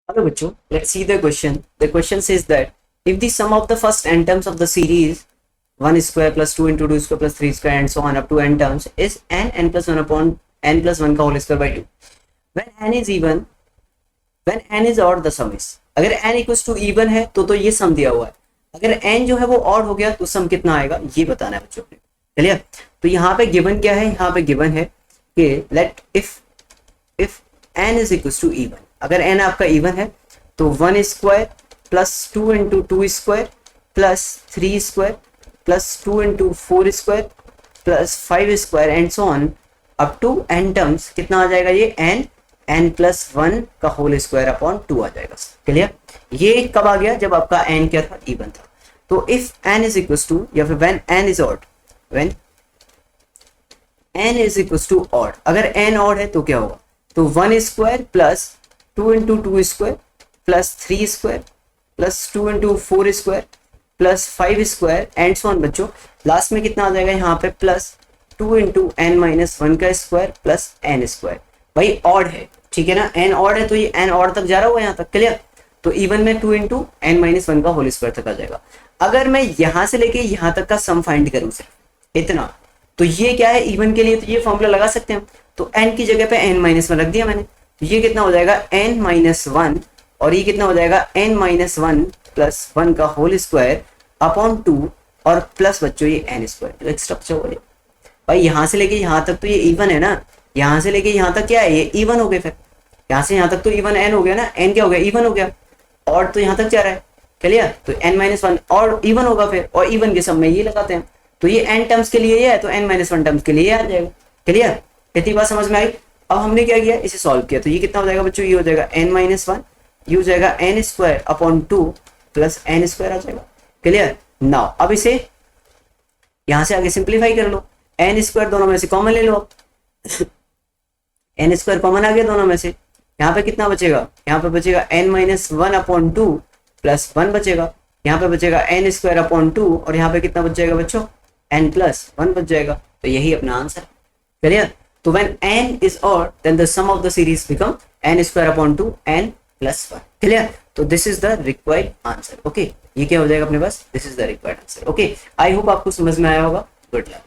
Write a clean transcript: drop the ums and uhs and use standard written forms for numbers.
Hello बच्चों, let's see the question. The question says that if the sum of the first n terms of the series 1 square plus 2 into 2 square plus 3 square and so on up to n terms is n plus 1 upon n plus 1 का whole square by 2. When n is even, when n is odd the sum is. अगर n equals to even है तो ये sum दिया हुआ है. अगर n जो है वो odd हो गया तो sum कितना आएगा ये बताना है बच्चों ने. चलिए, तो यहाँ पे given क्या है, यहाँ पे given है कि let if n is equals to even, अगर n आपका इवन है तो 1 square plus 2 into 2 square plus 3 square plus 2 into 4 square plus 5 square and so on up to n terms कितना आ जाएगा ये n प्लस 1 का होल स्क्वायर अपॉन 2 आ जाएगा. क्लियर? ये कब आ गया जब आपका n क्या था, इवन था. तो if n is equal to या फिर when n is odd, when n is equal to odd, अगर n ऑड है तो क्या होगा, तो 1 square plus 2 into 2 square plus 3 square plus 2 into 4 square plus 5 square and so on. बच्चों last में कितना आ जाएगा यहाँ पे प्लस 2 इंटू n माइनस 1 का स्क्वायर प्लस n स्क्वायर. भाई ऑड है, ठीक है ना, n ऑड है तो ये n ऑड तक जा रहा होगा यहाँ तक. क्लियर? तो इवन में 2 इंटू n माइनस 1 का होल स्क्वायर तक आ जाएगा. अगर मैं यहाँ से लेके यहाँ तक का सम फाइंड करूँ सिर्फ इतना, तो ये क्या है इवन के लिए, तो ये फॉर्मूला लगा सकते हैं. तो n की जगह पे n माइनस 1 रख दिया मैंने, तो ये कितना हो जाएगा n माइनस 1 और ये कितना हो जाएगा n माइनस 1 प्लस 1 का होल स्क्वायर अपॉन 2 और प्लस बच्चों ये n स्क्वायर. तो एक्स्ट्रा बचा हुआ भाई यहाँ से लेके यहाँ तक तो ये इवन है ना, यहाँ से लेके यहाँ तक क्या है ये इवन हो गया, फिर यहाँ से यहाँ तक तो इवन n हो गया ना, n क्या हो गया इवन हो गया, और तो यहाँ तक जा रहा है. क्लियर? तो n माइनस 1 और इवन होगा फिर, और इवन के सब में ये लगाते हैं तो ये n टर्म्स के लिए ये है तो n माइनस 1 टर्म्स के लिए आ जाएगा. क्लियर? इतनी बात समझ में आई? अब हमने क्या किया, इसे सॉल्व किया तो ये कितना हो जाएगा बच्चों, ये हो जाएगा n माइनस 1, ये हो जाएगा n square upon 2 plus n square आ जाएगा. क्लियर? नाउ अब इसे यहां से आगे सिंप्लीफाई कर लो, n स्क्वायर दोनों में से कॉमन ले लो. अब n स्क्वायर कॉमन आ गया दोनों में से, यहाँ पे कितना बचेगा, यहाँ पे बचेगा n माइनस 1 अपॉन 2 प्लस 1 बचेगा, यहाँ पे बचेगा n स्क्वायर अपॉन 2 और यहाँ पे कितना बच जाएगा बच्चों, n प्लस 1 बच जाएगा. तो यही अपना आंसर. क्लियर? तो when n is odd then the sum of the series become n square upon 2 n plus 1. Clear? तो this is the required answer. Okay, ये क्या हो जाएगा अपने पास, this is the required answer. Okay, I hope आपको समझ में आया होगा. Good luck.